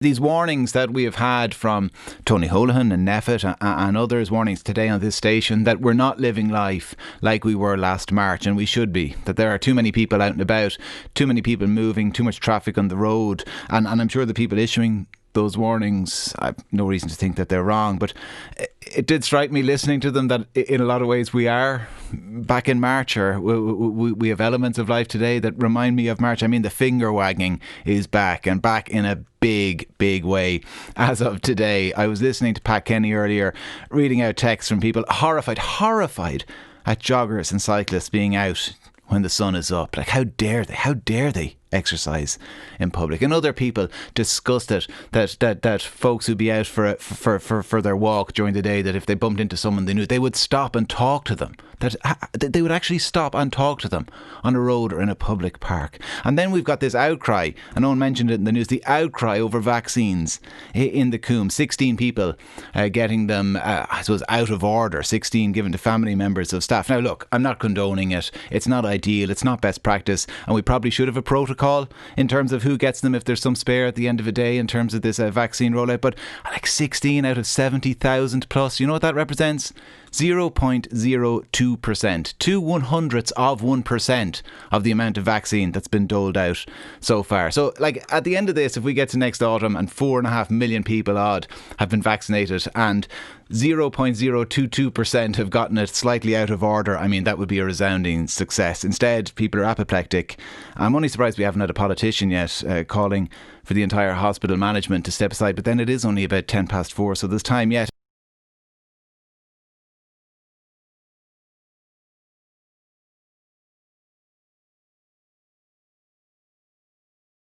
These warnings that we have had from Tony Holohan and Neffet and others, warnings today on this station, that we're not living life like we were last March, and we should be. That there are too many people out and about, too many people moving, too much traffic on the road. And I'm sure the people issuing those warnings, I've no reason to think that they're wrong, but it did strike me listening to them that in a lot of ways we are back in March, or we have elements of life today that remind me of March. I mean, the finger wagging is back, and back in a big way as of today. I was listening to Pat Kenny earlier, reading out texts from people horrified at joggers and cyclists being out when the sun is up. Like, how dare they exercise in public? And other people disgusted that folks who'd be out for their walk during the day, that if they bumped into someone they knew, they would stop and talk to them. That they would actually stop and talk to them on a road or in a public park. And then we've got this outcry, and no one mentioned it in the news, the outcry over vaccines in the Coombe. 16 people getting them, I suppose, out of order. 16 given to family members of staff. Now look, I'm not condoning it. It's not ideal. It's not best practice. And we probably should have a protocol in terms of who gets them if there's some spare at the end of the day in terms of this vaccine rollout. But like 16 out of 70,000 plus, you know what that represents? 0.02%, 0.02% of the amount of vaccine that's been doled out so far. So, like, at the end of this, if we get to next autumn and 4.5 million people odd have been vaccinated and 0.022% have gotten it slightly out of order, I mean, that would be a resounding success. Instead, people are apoplectic. I'm only surprised we haven't had a politician yet calling for the entire hospital management to step aside, but then it is only about 4:10, so there's time yet.